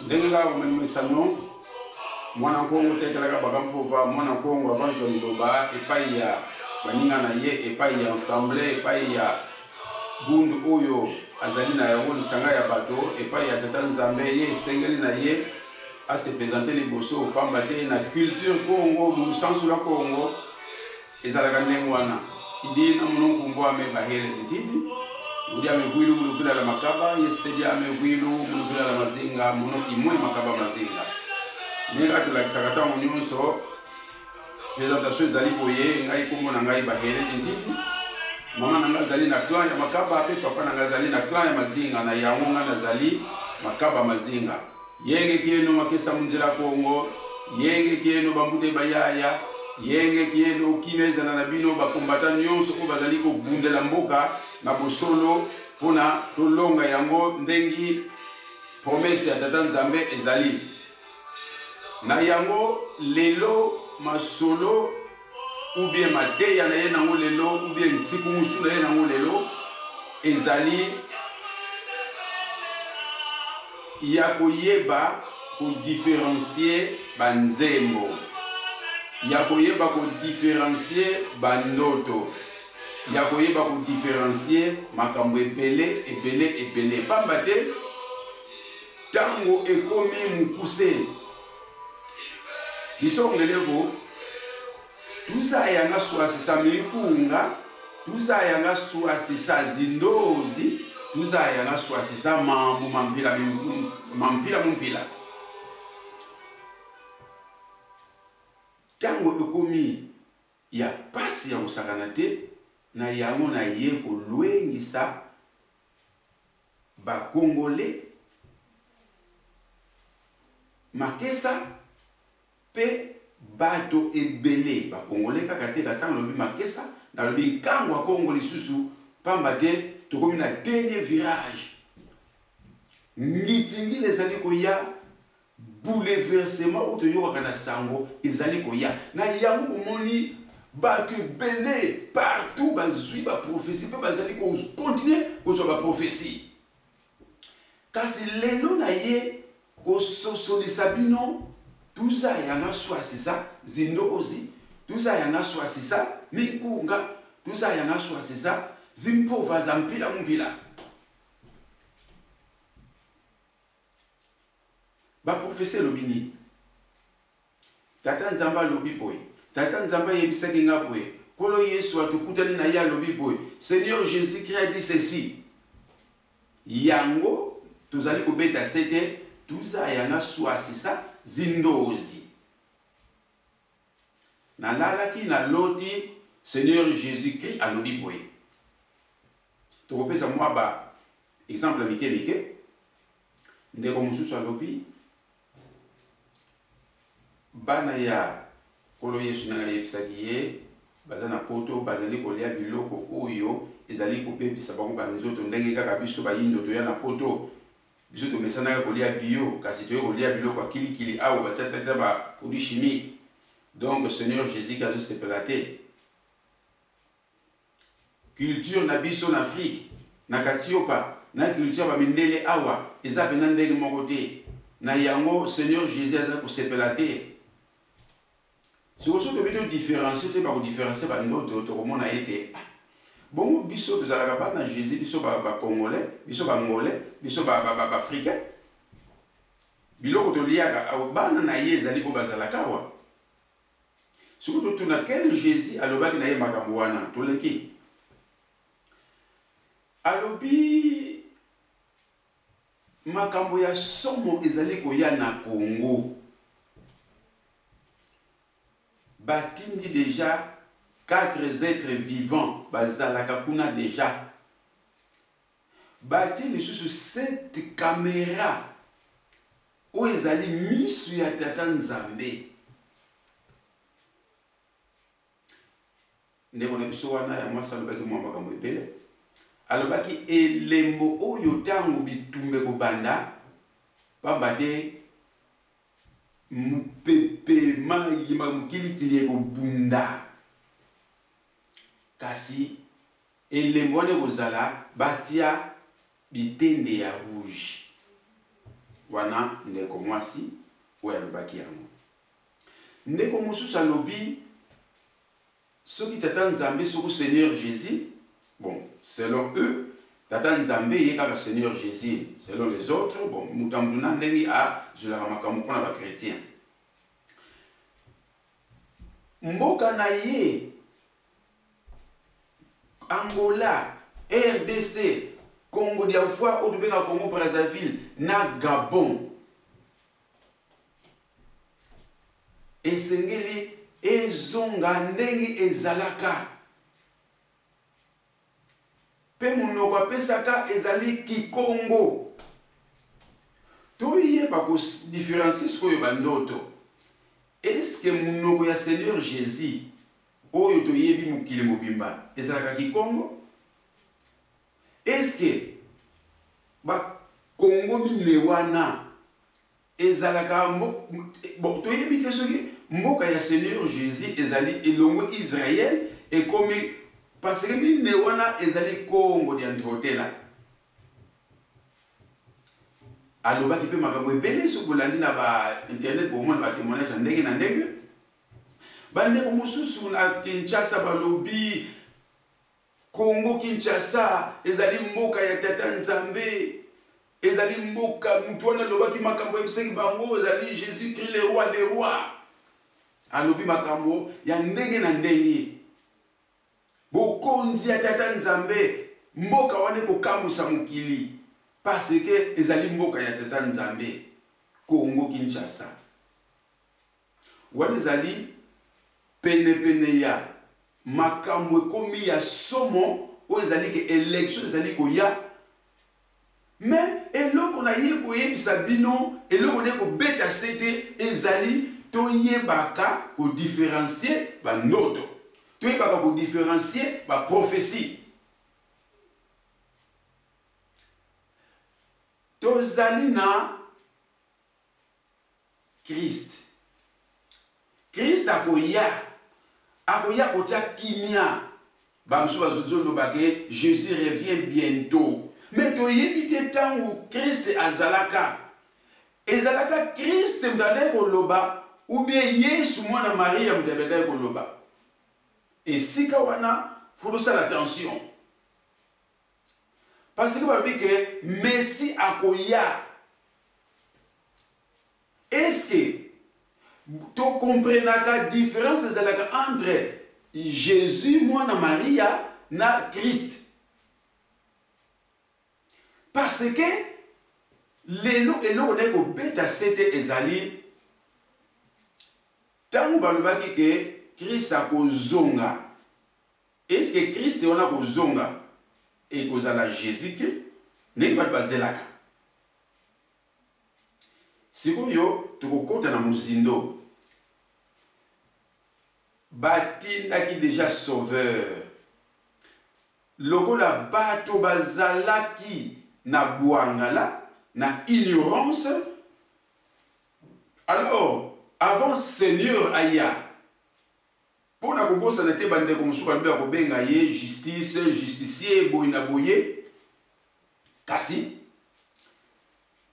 Ndenga umemesano mwana kongo tekelaka bakampova mwana kongo avanzo liloba epai ya baninga na ye epai ya ensemble epai ya bundu oyo azali na yango lisanga ya bato epai ya tata nzambe ye esengeli na ye ase présenter liboso pamba te na culture kongo musansu la kongo ezalaka ndenge wana idi na mononkumbo ame bahele ndidi udi ame vuilu muluvila la makaba yesedi ame vuilu muluvila la mazinga mono imwe makaba mazinga nega tulakisaka ntango nyonso présentation ezali boye ngai kombo na ngai bahele ndidi mama na ngai azali na clan ya makaba pe papa na ngai azali na clan ya mazinga na yango ngai nazali makaba mazinga yenge kieno makesa munzila kongo yenge kieno bambute bayaya yenge kieno kimeza na bino bakombata nyonso ko bazali ko bundela mboka na bosolo pona tolonga yango ndengi promesse ya tata nzambe ezali na yango lelo masolo ou bien mateya na ye nango lelo ou bien nsiku musu na ye nango lelo ezali ya koyeba kodifferencier banzembo ya koyeba kodifferencier bandoto ya koyeba kodifferencier makambo ebele pamba te ntango ekomi mokuse bisongelevo tuza yanga swasisa mikunga tuza yanga swasisa zindozi tuza yanga swasisa mambo mampila mumpila tango ekomi ya pasi ya kosakana te na yango na ye kolwengisa bakongole makesa pe bato ebele bakongole kaka te kasi ntango nalobi makesa nalobi nkango ya kongo lisusu pamba te tokomi na dernier virage ngitingili ezali koya bouleversement oyo toyokaka na sango ezali koya na yango bomoni bato ebele partout bazwi baprophétie mpe bazali kocontinue kozwa baprophétie kasi lelo na ye kososolisa bino tuza yanga swasisa zindozi tuza yanga swasisa mikunga tuza yanga swasisa zimpova za mpila mumpila baprofese lobini tata nzamba lobi boy tata nzamba yebisaki nga boy kolo yesu atukutani na ye alobi boy Seigneur Jésus-Christ a dit ceci yango tozali kobeta sete tuza yanga swasisa zindozi nalalaki na loti Seigneur Jésus-Christ alobi boy tokopesa mwa ba exemple mike ndeko mosusu alobi bana ya kolo yesu nanga yebisaki ye baza na poto bazali kolia biloko oyo ezali kopepisa bango banzoto ndenge kaka biso bayindo toya na poto biso tomesanaka kolia bio kasi toye kolia biloko akilikili awa batiatata ba produit chimique donc Seigneur Jésus a sepela te culture na biso na Afrique na katiopa na culture bamindele awa eza pena ndenge moko te na yango Seigneur Jésus aza kosepela te sokoso tobi todifferencie te bakodifferencie bandoto tokomona ye te bongo biso tozalaka bana Jésus biso bacongolais biso bangolais biso baafricain biloko toliaka bana na ye ezali po bazalaka awa soki totuna quel Jésus alobaki na ye makambo wana toleki alobi makambo ya somo ezali koya na Congo batindi déjà 4 êtres vivants bazalaka kuna déjà bati lisusu 7 caméras oyo ezali misu ya tata nzambe ndeko na biso wana ya mwasi alobaki mwa makambo ebele alobaki elembo oyo ntango bitumbe kobanda pamba te mupepe mayima mokilikili ekobunda kasi elembo wana ekozala batia bitende ya rouge wana ndeko mwasi oyo alobaki yango. Ndeko mosusu alobi soki tata nzambe soko Seigneur Jésus, bon, selon eux, tata nzambe ye kaka Seigneur Jésus, selon les autres, bon, mutambuna ndenge a zulaka makambo mpona ba chrétien. Mboka na ye Angola, RDC, Congo d'Ivoire, Odubenga Congo Brazzaville, na Gabon. Esengeli ezonga ndenge ezalaka. Pe munoko apesaka ezali Kikongo. Toye ba ko différencier ce que bandoto. Est-ce que munoko ya Seigneur Jésus oyo toyebi mukili mobimba ezalaka Kikongo? Est-ce que ba Congo mine wana ezalaka bon toyebi ke soki mboka ya Seigneur Jésus ezali elongo Israël et comme parce que mine wana ezali Congo di Androtela. Alobaki pe makambo ebele sokolandi na ba internet pour moi ba témoignage ndenge na ndenge. Bandeko mosusu na Kinshasa balobi Congo Kinshasa ezali mboka ya tata nzambe, ezali mboka mutu wana alobaki makambo ebiseki bango ezali Jésus-Christ le roi des rois. Alobi makambo ya ndenge na ndenge. Bokonzi ya tata nzambe mboka wana kokamusa mokili parce que ezali mboka ya tata nzambe Congo Kinshasa. Wana ezali pene ya makambo ekomi ya somo o ezali ke élection ezali koya. Mais eloko na ye koyebisa bino eloko ne ko beta sete ezali toyebaka ko différencier ba noto. Toyebaka ko différencier ba prophétie. Tozali na Christ. Christ akoya kotia kimia. Bamso bazozo lobake Jésus revient bientôt. Mais toyebi te tango Christ azalaka. Ezalaka Christ mdade koloba ou bien Yesu mwana Maria mdade koloba. Et si kawana faut faire attention. Parce que babi que Messie akoya. Est-ce que tu comprends la différence entre Jésus mwana Maria na Christ? Parce que lelo ne ko beta sete ezali tango balobaki ke Christ akozonga. Est-ce que Christ wana kozonga et kozala Jésus-Christ ne pas bazelaka? Sikoyo tukokota na muzindo batindaki déjà sauveur lokola bato bazalaki na bwangala na ignorance. Alors avant Seigneur aya pona kobosa na te bande ko musuka nbe ko benga ye justice justicier boyina boye kasi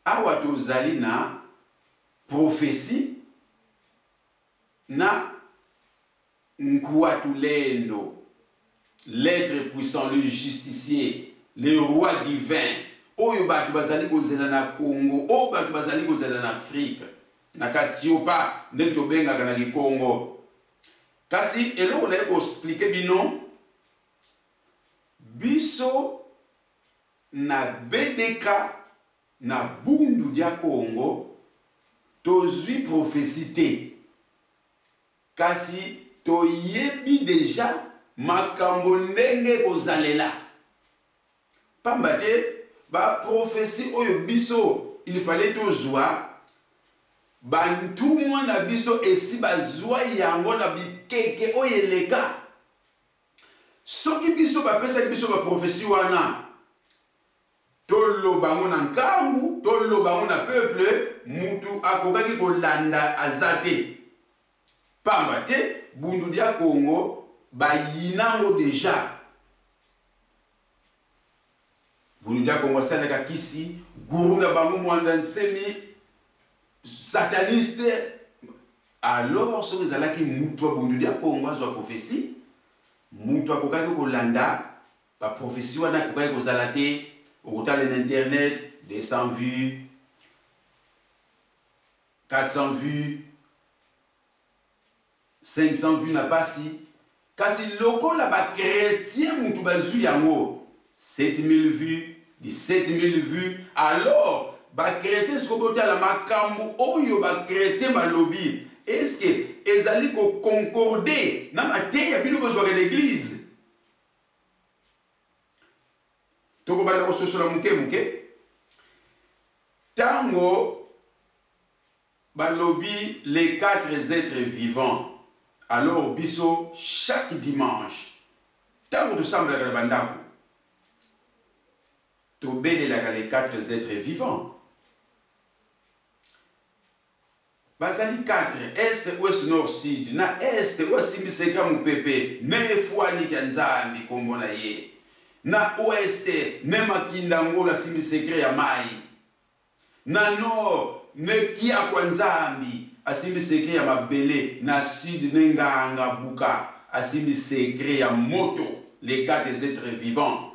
awa tozali na prophétie na Nkuatulendo, l'être puissant, le justicier, le roi divin. Oyo batu bazali kozela na Congo, o batu bazali kozela na Afrique. Na katiopa ndeko benga kana ki Congo. Kasi eloko na ko expliquer bino biso na BDK na bundu dia Congo tozwi prophétie. Kasi toyebi déjà makambo ndenge kozalela. Pambate ba prophétie oyo biso il fallait tozwa bantu mwana biso esi bazwa yango na bikeke oyeleka. Soki biso bapesa biso ba prophétie wana toloba ngo na nkambu toloba ngo na peuple mutu akokaki kolanda azate. Pambate bundu dia Congo bayinango déjà. bundudia Congo asalaka kisi guru na bango mwanda nsemi sataniste. Alors soki ezalaki mutu abundudia Congo azwa prophétie, mutu akokaki kolanda ba prophétie wana akokaki kozala te, okotala na internet 200 vues 400 vues 500 vues na pasi. Kasi lokola ba chrétien mutu bazwi yango 7000 vues 17000 vues, alors ba chrétien sikobotala makambo oyo ba chrétien balobi, est-ce que ezali ko concorder na mateya bino bozwaka l'église? Toko bala ko sosola muke tango balobi les 4 êtres vivants. Alors biso chaque dimanche tango tosamblaka na bandako tobelelaka les 4 êtres vivants. Bazali 4 est ouest nord sud na est wasimiseka mupepe nefwani kya nzambi kombo na ye, na ouest ne makinda ngola simisekre ya mai, na nord ne kia kwa nzambi asimisekre ya mabele, na sud ne nganga buka asimisekre ya moto. Les 4 êtres vivants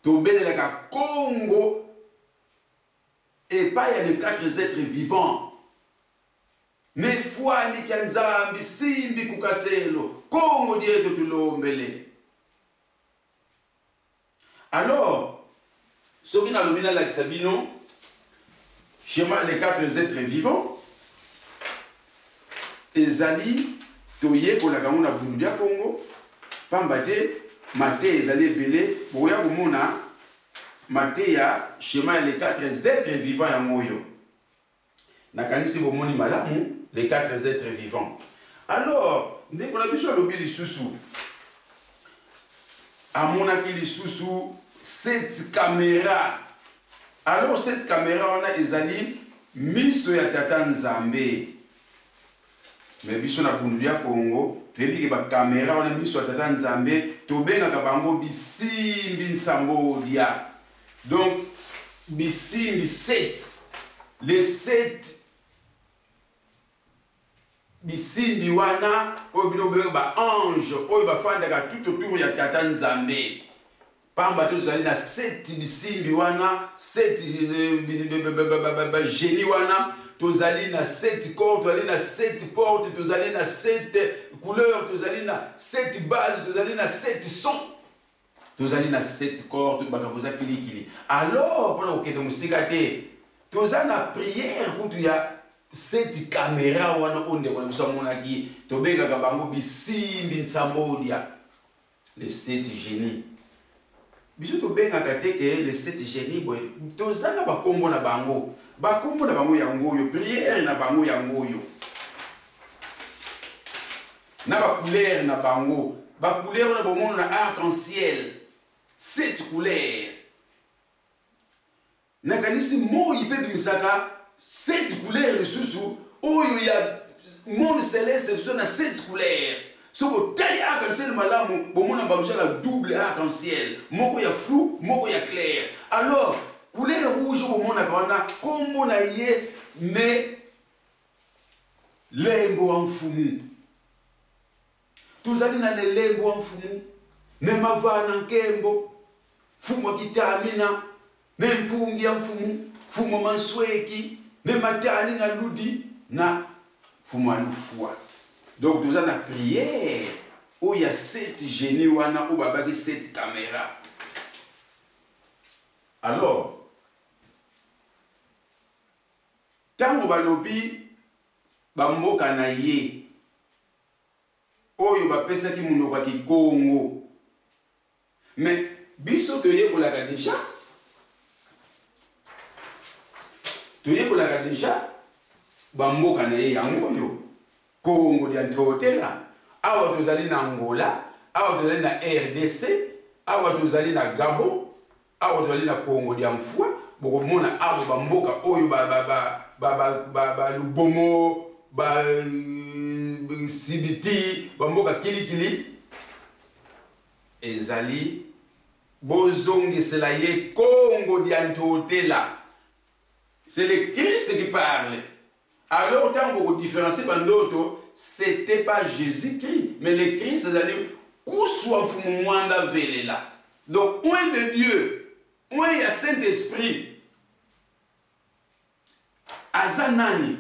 tobelelaka Congo et pas il y a les 4 êtres vivants. Nefwani kya nzambi simbi kukaselo Congo dieto tulombele. Alors soki na lobina la kisabino schéma les 4 êtres vivants ezali toye kolaka mona bundudia Congo pambate mate ezali ebele boya komona mate ya schéma les 4 êtres vivants ya moyo nakanisi bomoni malamu les 4 êtres vivants. Alors ndeko na biso lobi lisusu amonaki lisusu 7 caméras. Alors cette caméra wana ezali miso ya tata nzambe. Mais biso na bundudia Congo toyebi ke ba caméra wana miso ya tata nzambe tobengaka bango bisimbi nsambodia. Donc bisimbi 7, les 7 bisimbi wana oyo bino obenge ba ange oyo bafandaka tout autour ya tata nzambe. Pamba tozali na 7 bisimbi wana 7 génie wana, tozali na 7 corps, tozali na 7 portes, tozali na 7 couleurs, tozali na 7 bases, tozali na 7 sons, tozali na 7 corps, bakakoza kilikili. Alors pona okende musika te tozali na prière kutu ya 7 caméra wana onde kwa biso monaki tobengaka bango bisimbi nsambodia, les 7 génies. Biso tobengaka te ke les 7 génies boy tozala bakombo na bango, bakombo na bango yango yo, prière na bango yango yo, na ba couleur na bango, ba couleur na bomono na arc-en-ciel 7 couleurs. Nakanisi mo ipe bimisaka 7 couleurs lisusu oyo ya monde céleste ce na 7 couleurs. Soko taille arc-en-ciel malamu bomona bamusha la double arc-en-ciel, moko ya flou moko ya clair. Alors couleur rouge bomona kana kombo na ye ne lembo en fumu. Tuzali na le lembo en fumu ne mavana nkembo fumo kitamina ne mpungi ya mfumu fumo mansweki ne matani na ludi na fumo alufua. Donc nous avons la prière où il y a 7 génies wana où babaki 7 caméras. Alors tango balobi bamboka na ye oyo bapesaki munoko ki Congo, mais biso toyekolaka déjà bamboka na ye yango yo Congo dia ntotela, awa tozali na Angola, awa tozali na RDC, awa tozali na Gabon, awa tozali na Congo dia mfwa, bokomona awa bamboka oyo ba Lubomo, ba Sibiti, bamboka kilikili ezali bozongi c'est la ye Congo diantotela. C'est le Christ qui parle. Alors, tant qu'on différencie d'autres, c'était pas Jésus-Christ, mais le Christ, c'est-à-dire, où soit Fumouanda Velela. Donc, où est de Dieu? Où est le Saint-Esprit? Azanani.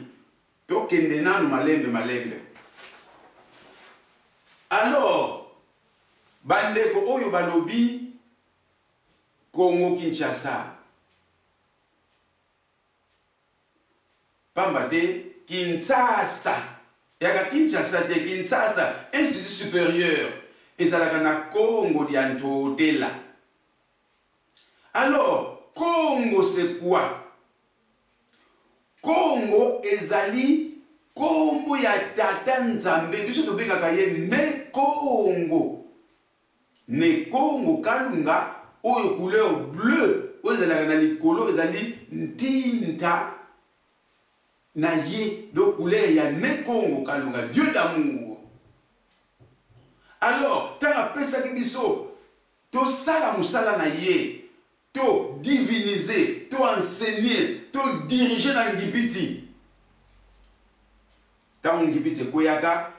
Tokendena nous malembe. Alors, bandeko oyo balobi Congo Kinshasa. Pambate Kinshasa. Yaka Kinshasa te Kinshasa, Institut supérieur. Ezalaka na Congo diantotela. Alors, Congo c'est quoi? Congo ezali Kombo ya tata nzambe biso tobengaka ye ne Congo. Ne Congo kalunga oyo couleur bleu oyo ezalaka na likolo ezali ntinta na ye do couleur ya ne Congo kalunga, Dieu d'amour. Alors tanga pesaki biso to sala musala na ye, to diviniser, to enseigner, to diriger na ngipiti. Tant ngipiti koyaka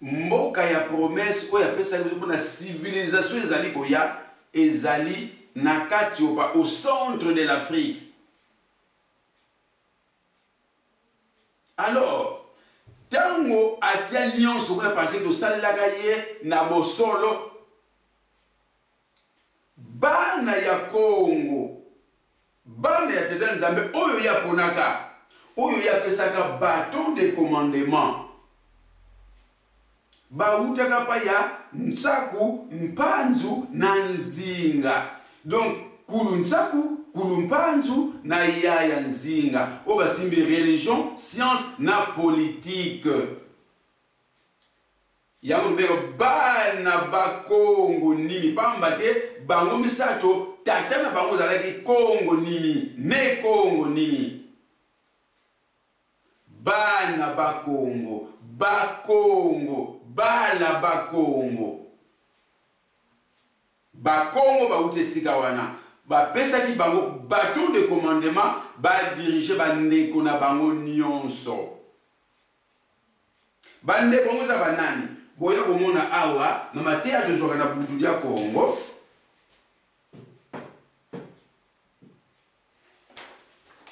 mboka ya promesse oya pesaki biso pour la civilisation ezali koya ezali na kati au centre de l'Afrique. Alors, tango atia nyonso kuna parce que salaka ye na bosolo bana ya Congo, bana ya tata nzambe oyo ya ponaka, oyo ya pesaka bâton de commandement. Bautaka pa ya nsaku, mpanzu na nzinga. Donc, kulu nsaku, kulu mpanzu na ya nzinga. Oba simbi religion, science na politique. Yango lubero bana ba Congo nimi pambate bango misato tata na bango zalaki Congo nimi ne Congo nimi. Bana ba Congo, bala ba Congo. Ba Congo ba ute sika wana. Ba pesa ki bango bâton de commandement ba diriger ba ndeko na bango nyonso. Ba ndeko ngo za banani. Boya komona awa na matea de joka na butu ya Congo.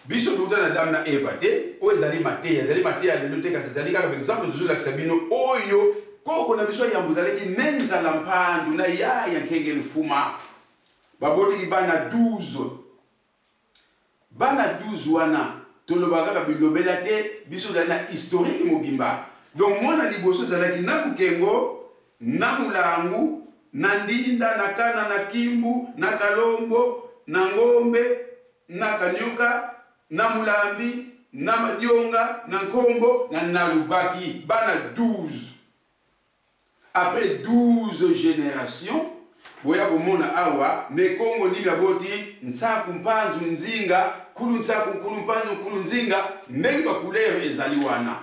Biso tuta na dame na Eva te, o ezali matea de lutte ka ezali kaka par exemple toujours la sabino oyo koko na biso ya mbuzaleki nenza la mpandu na ya nkenge lufuma. Baboti ki bana 12. Bana 12 wana tolobaka ka bilobela te biso na historique mobimba. Donc moi na liboso zalaki na bukengo na mulangu na ndinda na kana na kimbu na kalombo na ngombe na kanyoka na mulambi na madionga na nkombo na nalubaki bana 12. Après 12 générations boya komona awa ne Congo ni baboti nsaku mpanzu nzinga kulu nsaku kulu mpanzu kulu nzinga ndenge ba couleur ezali wana.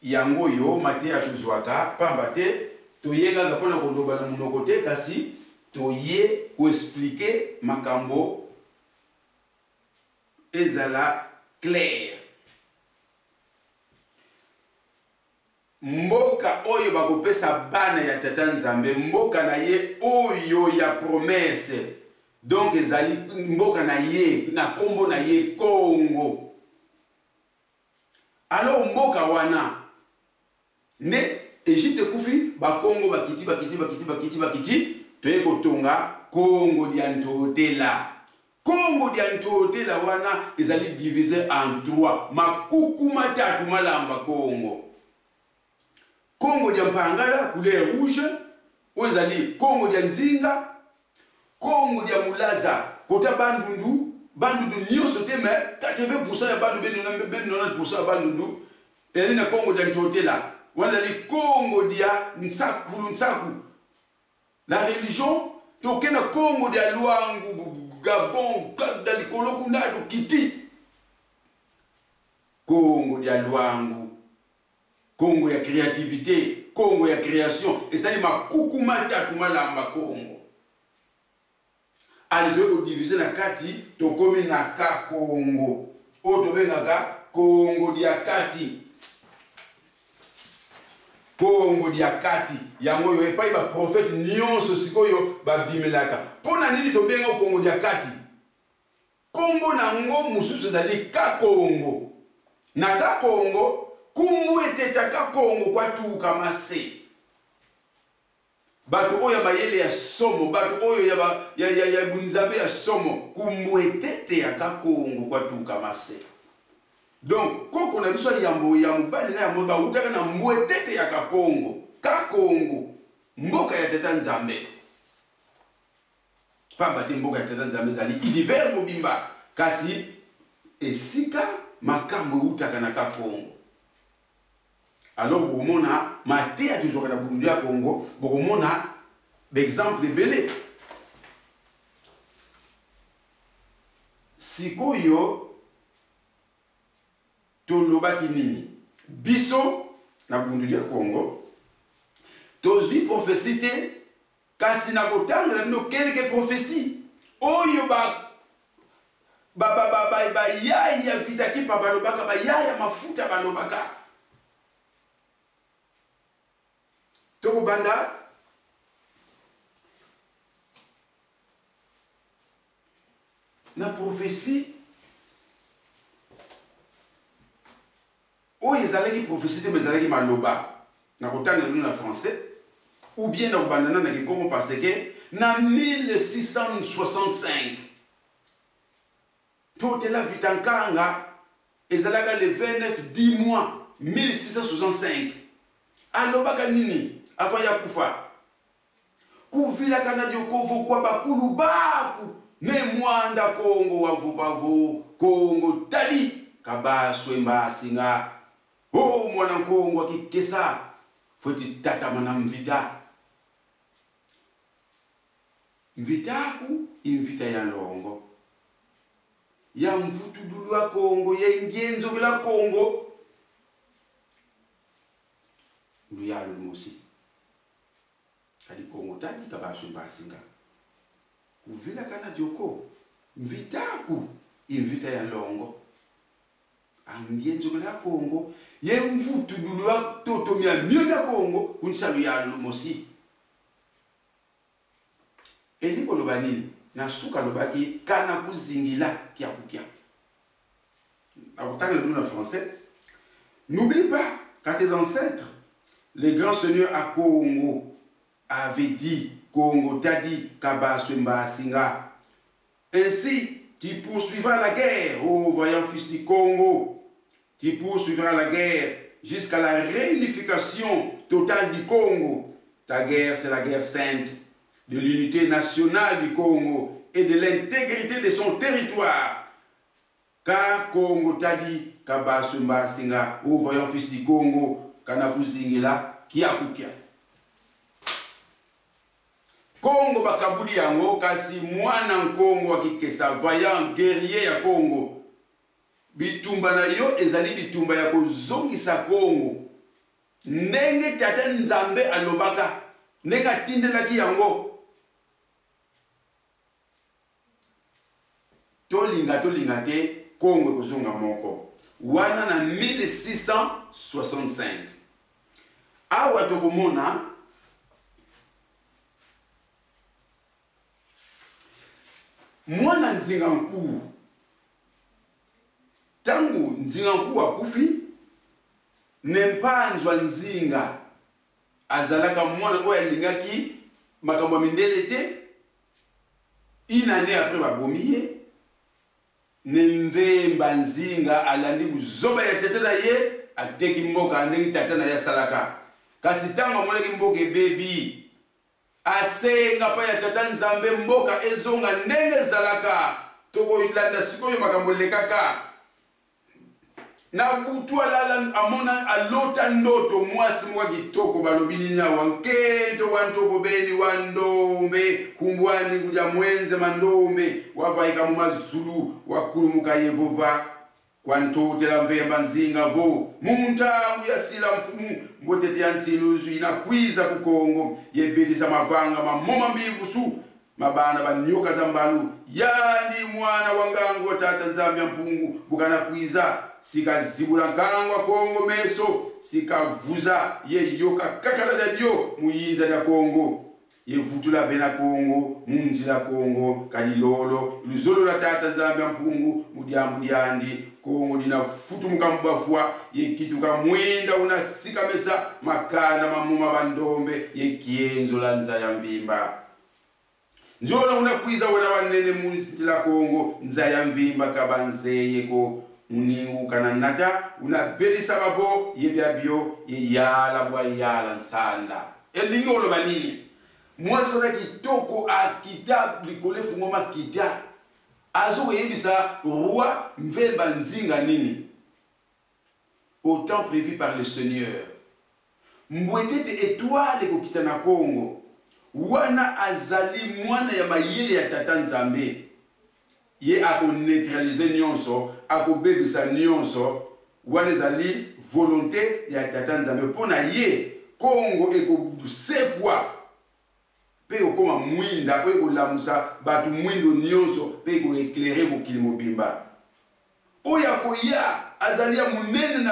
Yango yo matea tuzwaka pamba te toyeka ngapona koloba na munoko te kasi toye ko expliquer makambo ezala clair. Mboka oyo bakopesa bana ya tata nzambe mboka na ye oyo ya promesse. Donc ezali mboka na ye na kombo na ye Congo. Alors mboka wana ne Egypte kufi ba Congo bakiti toye kotonga Congo diantotela. Congo diantotela wana ezali divisé en 3 makuku matatu malamba Congo. Congo dia mpangala couleur rouge, ezali Congo dia nzinga, Congo dia mulaza kota bandundu nyonso te mais 80% ya bandu ben 90% ya bandundu ezali na Congo diantotela. Wazali Congo dia nsaku. La religion tokena Congo dia Luangu Gabon kada likoloku ndado kiti. Congo dia Luangu, Congo ya créativité, Congo ya création, et ça y ma kukumata tumalamba Congo. Ali to diviser na kati to komi na ka Congo. O to benga Congo dia kati. Congo dia kati. Yango yo epai ba prophète nyonso sikoyo ba bimelaka. Pona nini to benga Congo dia kati? Congo nango mususu zali ka Congo. Na ka Congo kumbu eteta ka Congo kwa tu kamase. Bato oyo bayele ya somo, bato oyo ya bunzabe ya somo, kumbu etete ya ka Congo kwa tu kamase. Donc koko na biso ya mobali na ya moba utaka na mwetete ya ka Congo, mboka ya teta Nzambe. Pamba te mboka ya teta Nzambe zali univers mobimba kasi esika makambo utaka na ka Congo. Alors bokomona mateya toujours na bundu ya Congo, bokomona d'exemple ebele. Sikoyo tolobaki nini? Biso na bundu ya Congo tozwi prophétie te kasi na kotanga na quelques prophéties oyo ya vitaki pa balobaka ya mafuta balobaka. Toko banda na prophétie oyo ezalaki prophétie te mais ezalaki maloba na kotanga na français ou bien na kobandana na Kikongo parce que na 1665 toute la vitankanga ezalaka le 29 10 mois 1665 alobaka nini avant ya kufa kuvila kana diokovo kwa bakulu baku ne mwanda Congo wavuvavo Congo tadi kabaswe mbasinga o mwana Congo akikesa foti tata mana mvitaku invita ya longo ya mvutu dulwa Congo ya ingenzo bila Congo luyalo musi kadi Congo tadi kabaswe mbasinga kuvila kana dioko mvitaku invita ya longo angenzo bila Congo ye mvutu dulwa totomia myoga Congo kunsalu ya lumosi eliko lobanini na suka lobaki kana kuzingila kia kukia akotaka le français. N'oublie pas qu'à tes ancêtres les grands seigneurs à Congo avaient dit Congo t'a dit Kabaswemba Singa. Ainsi tu poursuivras la guerre, ô vaillant fils du Congo. Tu poursuivras la guerre jusqu'à la réunification totale du Congo. Ta guerre, c'est la guerre sainte de l'unité nationale du Congo et de l'intégrité de son territoire. Car Congo t'a dit Kabaswemba Singa, ô vaillant fils du Congo, Kanakuzingila, Kiakukia. Congo bakabuli yango kasi mwana Congo akikesa vaillant guerrier ya Congo. Bitumba na yo ezali bitumba ya kozongisa Congo. Ndenge tata Nzambe alobaka, ndenge atindelaki yango. Tolinga te Congo ekozonga moko. Wana na 1665. Awa tokomona mwana nzinga nkuu tangu nzinga nkuu akufi nempanzwa nzinga azalaka mwana oyo alingaki makambo mindele te une année après babomiye nemvemba nzinga alandi buzoba ya tete na ye ateki mboka ndenge tata na ye asalaka kasi ntango amonaki mboka ebebi asenga pa ya tata Nzambe mboka ezonga ndenge ezalaka tokoyilanda sikoyo makambo lekaka na butu alala amona alota ndoto mwasi mwa kitoko balobi nini awa nkento wantoko beni wandombe kumbwani kuja mwenze mandombe wavaika mu mazulu wakulumuka Yehova kwantotela mvemba nzinga vo muntangu yasila mfumu mbotete ya nsiluzu inakwiza ku Kongo yebelisa mavanga mamoma mbivu su mabana banyoka za mbalu yandi mwana wangangu wa tata Nzambi ya mpungu bukana kwiza sikazibula nkangwa Kongo meso sikavuza ye yoka kakala dadyo muyinza ya Kongo yevutula bena Kongo munzila Kongo kalilolo iluzolo la tata Nzambi ya mpungu mudiambu diandi Kongo dina futu mukambafua yekituka mwenda unasika mesa makanda mamuma bandombe yekienzo la nza ya mvimba njona unakwiza wena wanene munzila Kongo nza ya mvimba kabanzeye ko muningu kananata unabelisa babo yebyabyo yeyala bwa yala nsanda elingolo banini mwasora kitoko akita likolefu ngoma kita azo yebisa roi mvemba nzinga nini au temps prévu par le Seigneur mbwetete étoile ko kita na Kongo wana azali mwana ya mayele ya tata Nzambe ye ako neutraliser nyonso ako bebisa nyonso wana ezali volonté ya tata Nzambe pona ye Kongo eko sekwa pe okoma mwinda pe kolamusa batu mwindo nyonso pe ko éclairer mokili mobimba oya koya azalia munene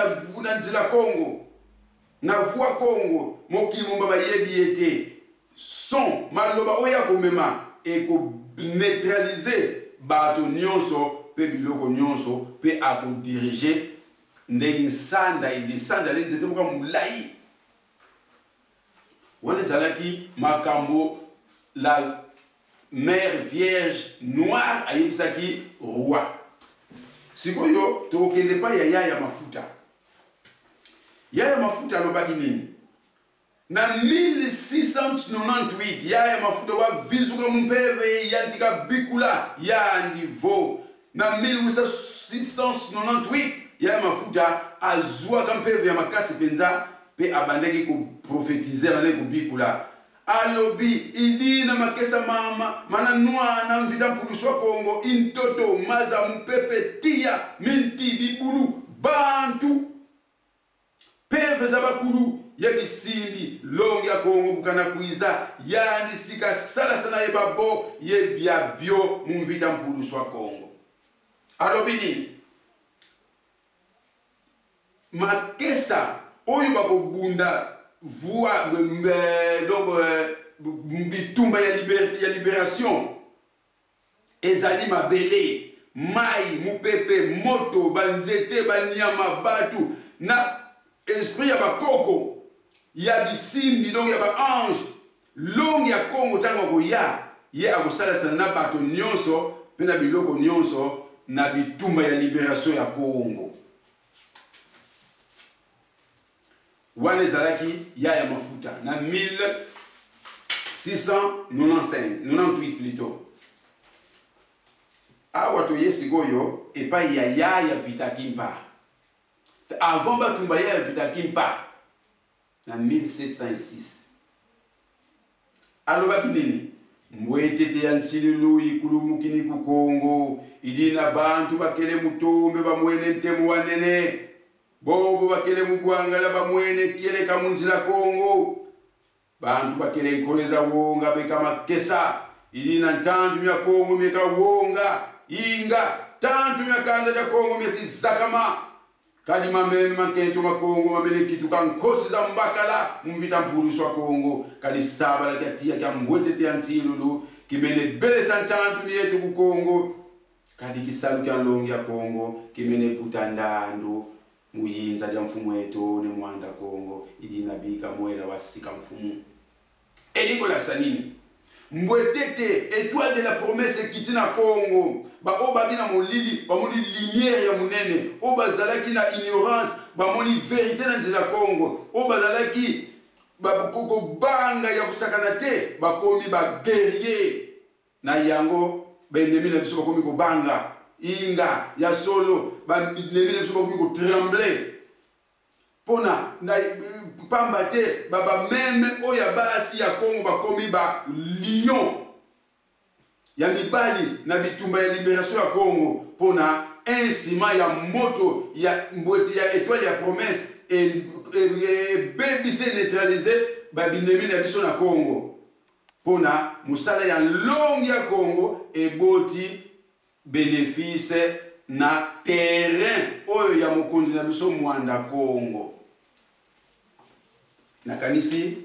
na nzila Kongo na voix Kongo mokili mbaba yebi ete son maloba oya komema eko neutraliser batu nyonso pe biloko nyonso pe ako diriger ndenge nsanda idisanda lenzete moka mulai wana zalaki makambo la mère vierge noire ayebisaki roi sikoyo tokende pa ya mafuta yaya mafuta alobaki nini na 1698 yaya mafuta wa vizuka mpeve yantika bikula yandi vo na 1698 yaya mafuta azua kampeve ya makasi penza pe abandeki ko prophétiser abandeki ko bikula alobi idina makesa mama mana nwana mvida mpuluswa Kongo intoto maza mpepe tia minti bibulu bantu peve za bakulu yebisimbi longi ya Kongo bukana kwiza yani sika sala sana yebabo yebiabyo mvida mpuluswa Kongo alobi nini makesa oyo bakobunda voix donc bitumba ya liberté ya libération ezali mabele mai mupepe moto banzete banyama batu na esprit ya bakoko ya bisimbi donc ya ba ange longi ya Kongo tango koya ye akosala sana na bato nyonso pe na biloko nyonso na bitumba ya libération ya Kongo wane zalaki ya mafuta na 1698 plutôt awa to yesikoyo epa ya Vitakimpa avant batumba ya Vitakimpa na 1706 alobaki nini mbwetete ya nsilulu ikulumukini ku Kongo idina bantu bakele mutombe bamwene ntemu wanene bobo bakele mugwangala bamwene kiele kamunzila Kongo bantu bakele ikoleza wonga beka makesa ilina ntandu ya Kongo meka wonga inga tantu ya kanda ya Kongo meti zakama kalima meme makento makongo mamene kitu kankosi za mbakala mvita mpuluswa Kongo kali saba la katia kya mbwetete ya nsilulu kimene bele santantu yetu ku Kongo kali kisalu kya longi ya Kongo kimene putandandu muyinza ya mfumu eto ne mwanda Kongo idina bika mwela wasika mfumu eliko la sanini mbwetete étoile de la promesse kitina Kongo ba oba na molili ba moni lumière ya munene oba zalaki na ignorance ba moni vérité na nzela Kongo oba zalaki ba koko banga ya kusakana te ba komi ba guerrier na yango benemi na biso ba komi ko banga inga ya solo ba nemi na biso ba komi ko trembler pona na pamba te baba meme oya basi ya Kongo ba komi ba lion ya mibali na bitumba ya libération ya Kongo pona un ciment ya moto ya étoile ya promesse et bébissé neutralisé babinemi na biso na Congo pona musala ya longue ya Congo et boti bénéfice na terrain oyo ya mokonzi na biso mwanda Congo na kanisi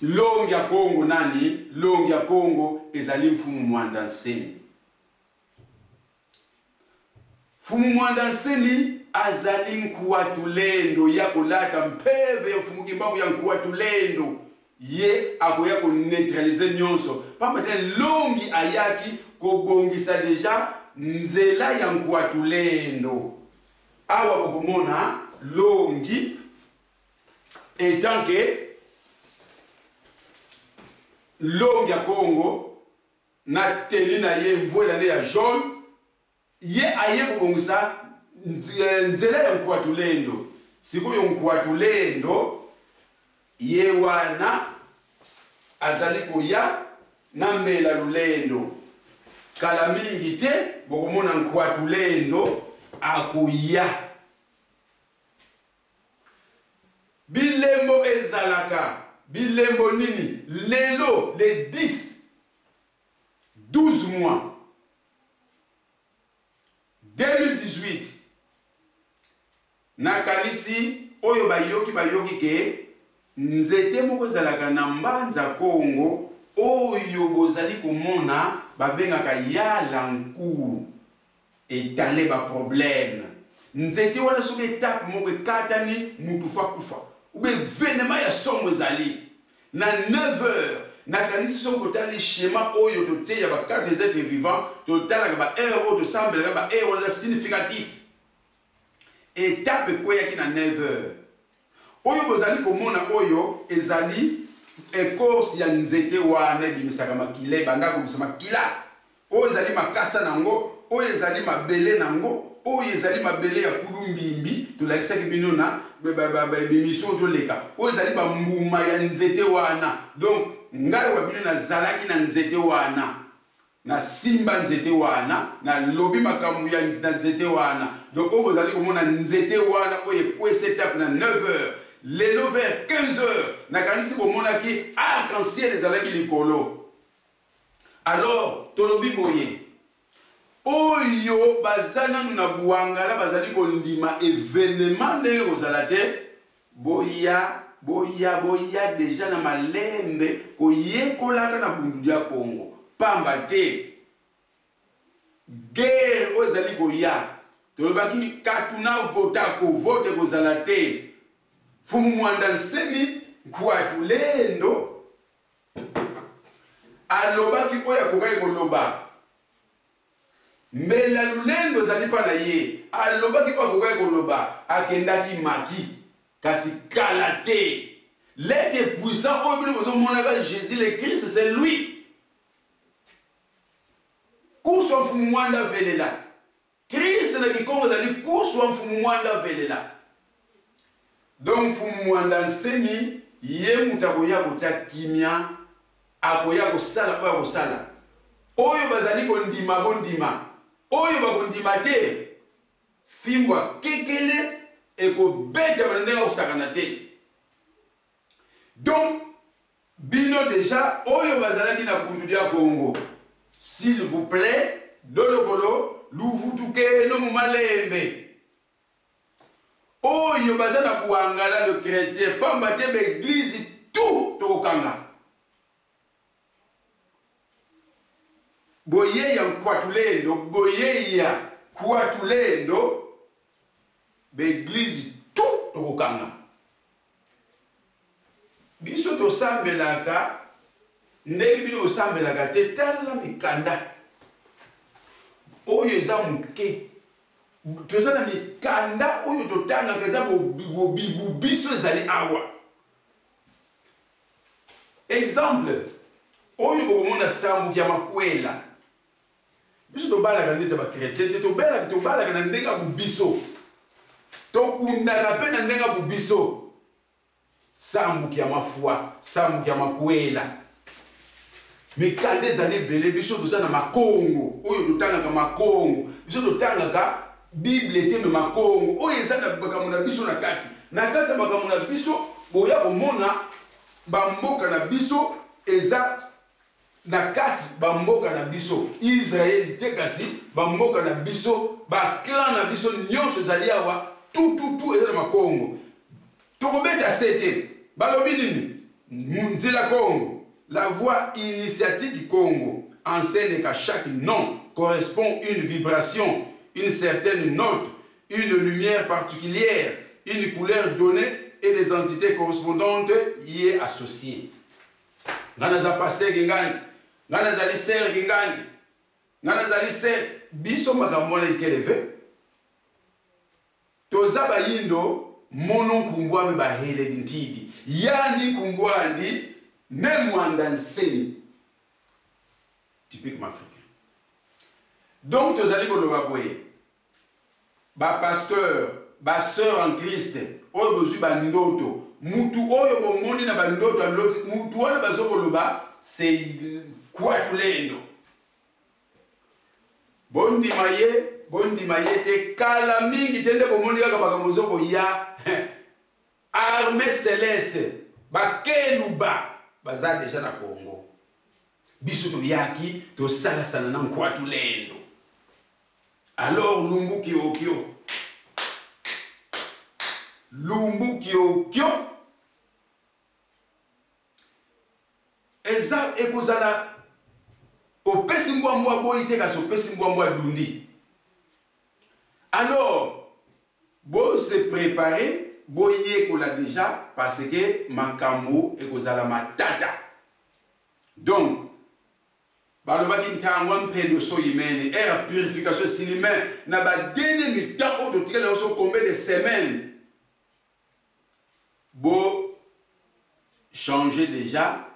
longue ya Congo nani longue ya Congo ezali mfumu mwanda nseni mfumu mwanda nseni azali nkuwatulendo ya kolata mpeve ya mfumu kimbangu ya nkuwatulendo ye akoya ko neutraliser nyonso pamba te longi ayaki kobongisa deja nzela ya nkuwatulendo awa kokomona longi etant que longi ya Congo na teli na ye mvula ne ya jaune ye aye kobongisa nzela ya nkuwatulendo sikoyo nkuwatulendo ye wana azali koya na mbela lulendo kala mingi te bokomona nkuwatulendo akoya bilembo ezalaka bilembo nini lelo les 12 mois 2018 na kalisi oyo bayoki ke nzete moko ezalaka na mbanza Congo oyo bozali komona babengaka yala nkuru etale ba problème nzete wana soki etape moko ekatani mutu fa kufa ube venema ya somo ezali na 9h na kanisi soki kotali schéma oyo totie ya ba 4 êtres vivants totalaka ba heure oyo tosambelaka ba heure oyo significatif étape ekoyaki na 9h oyo bozali komona oyo ezali écorce ya nzete wana ebimisaka makila ebanda komisa makila oyo ezali makasa nango oyo ezali mabele nango oyo ezali mabele ya kulumbimbi tolakisaki bino na émission toleka oyo ezali bambuma ya nzete wana donc ngai wa bino nazalaki na nzete wana na simba nzete wana na lobi makambo ya nzete wana donc oyo bozali komona nzete wana oyo ekwesa etape na 9h lelo vers 15h na kanisi bomonaki arc-en-ciel ezalaki likolo alors tolobi boye oyo bazana na buangala bazali kondima événement ndenge kozala te boya deja na malembe koyekolaka na bundu ya Congo pamba te guerre oyo ezali koya tolobaki katuna vote kozala te fumu mwanda nseni nkuwatulendo alobaki oyo akokai koloba mbela lulendo ezali mpa na ye alobaki oyo akokai koloba akendaki maki kasi kala te l'être puissant oyo bino bozomonaka Jésus le Christ c'est lui kuswa mfumu mwanda velela Christ na kikongo ezali kuswa mfumu mwanda velela donc mfumu mwanda nseni ye mutu akoya kotia kimia akoya kosala oyo akosala oyo bazali kondima bondima oyo bakondima te fimbo kekele ekobeta bana ndenge akosakana te donc bino déjà oyo bazalaki na bundu ya Congo s'il vous plaît dolokolo luvutuke no mumalembe oyo bazana buangala le chrétien pamba te l'église tout tokanga boye ya nkwatulendo boye ya kwatulendo l'église tout tokanga biso tosambelaka ndenge bino osambelaka te tala mikanda oyo eza muke toza na mikanda oyo totangaka eza bobibu biso ezali awa exemple oyo bokomona sambuki ya makwela biso tobalaka ndeti ya bakretien te tobalaka na ndenge ya bobiso tokundaka mpe na ndenge ya bobiso sambuki ya mafwa sambuki ya makwela mikanda ezali ebele biso toza na makongo oyo totangaka makongo biso totangaka bible te me makongo oyo eza na makambo na biso na kati ya makambo na biso boya komona bamboka na biso eza na kati bamboka na biso Israeli te kasi bamboka na biso baklan na biso nyonso ezali awa tout eza na makongo tokobeta sete balobi nini nzela Congo. La voix initiatique Congo enseigne qu'à chaque nom correspond une vibration, une certaine note, une lumière particulière, une couleur donnée et des entités correspondantes y est associées. Nanaza pasteur Gengani, Nanaza liser Gengani, Nanaza liser biso makambola ikeleve. Toza bayindo mono kumbwa ba hele dintidi. Yani kumbwa ndi même en enseigne typiquement africain. Donc tu allez koloba boye ba pasteur ba sœur en Christ oyo bozu ba ndoto mutu oyo bomoni na ba ndoto aloti mutu wana bazo koloba c'est quoi tulendo bondi maye te kala mingi tende bomoni kaka bakamozo ko ya armée céleste ba keluba baza déjà na Congo. Biso to yaki to sala sana na nkwatu lendo. Alors lumbu kiokyo. Lumbu kiokyo. Eza ekozala opesi mbwa boite ka sopesi mbwa dundi. Alors bo se préparer boye ko la déjà parce que makambo ekozala matata. Donc balobaki ntango mpedo so yimene era purification silimain na ba dene mi temps de tirer so combien de semaines bo changer déjà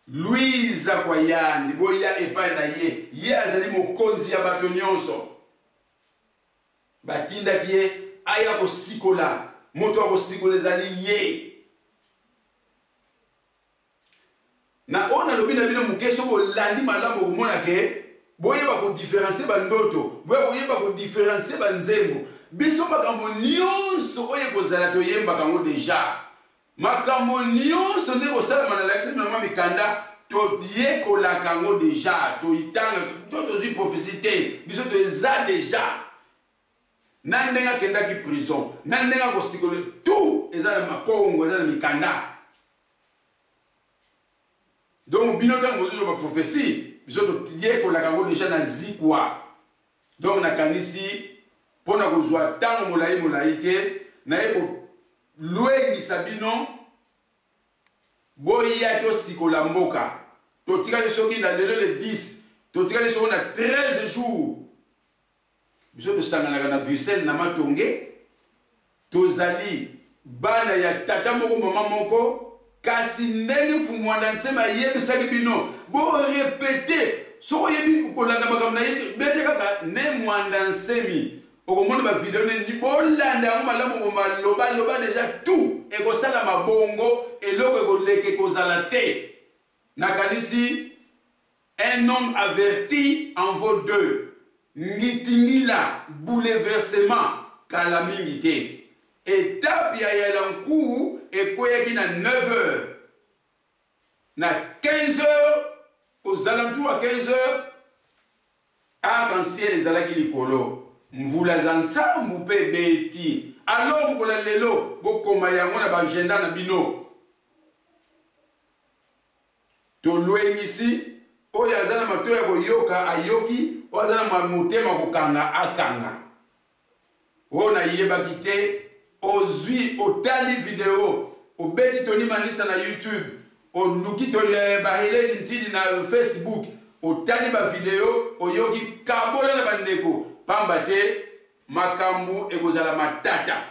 Louise Akwayandi bo ya epai na ye azali mokonzi ya bato nyonso batinda ki aya ko sikola moto wa kosikole ezali ye na ona lobi na bino mukeso bolandi malamu komona ke boyeba ko différencier bandoto boyeba ko différencier banzembo biso makambo nyonso oyo kozala toyemba kango déjà makambo nyonso nde kosala manalakisi na mikanda toyekola kango déjà toitanga tozwi prophétie te biso to eza déjà. Nandenga kenda ki prison, nandenga ko sikole tout ezala makongo ezala mikanda. Donc binota ngozo ba prophétie, biso tie ko la kango déjà na zikwa. Donc na kanisi pona kozwa tango molai te na eko loengi sabino boya to sikola mboka. To tika soki na lelo le 10, to tika soki na 13 jours. Biso tosanganaka na Bruxelles na matonge tozali bana ya tata moko mama moko kasi ndenge mfumwanda nsema yebisaki bino bo répéter soko yebi kolanda makambo na ye bete kaka ne mwanda nsemi okomona ba video ni bolanda yango malamu bomba loba déjà tout ekosala mabongo eloko ekoleke kozala te nakanisi un homme averti en vaut deux. Ngitingila bouleversement calamité. Étape ya yalankou et koyaki na 9h. Na 15h aux alentours à 15h arc-en-ciel ezalaki likolo. Mvula zansa moupe beti. Alors mukola lelo bokoma yango na ba agenda na bino. To loengisi oyo azana mato ya koyoka ayoki ozana mamutema kokanga akanga ona yebaki te ozwi otali video obeti toni manisa na YouTube oluki to bahele ntidi na Facebook otali ba video oyoki kabola na bandeko pamba te makambu ekozala matata.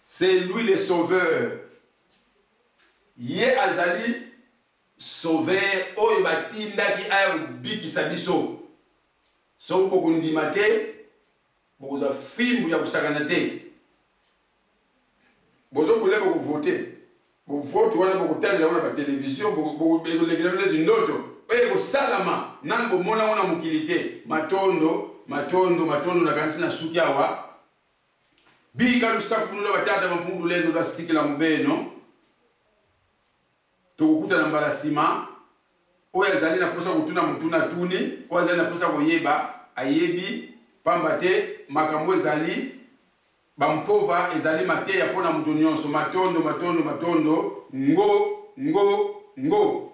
C'est lui le sauveur. Ye azali sauveur oyo batindaki aya bikisa biso so bokundima te bokoza fimbu ya kusakana te bozo koleba kovote vote wana bokotalela wana ba télévision bokolekelana di ndoto ko salama nan bomona wana mokilité matondo na kanisi na suki awa bika lusakunula batata bampundu lendo la sikila mubeno tokukuta na mbala sima oyo azali na posa kutuna mutuna tuni oyo azali na posa koyeba ayebi pamba te makambo ezali bampova ezali mateya mpona mutu nyonso matondo ngo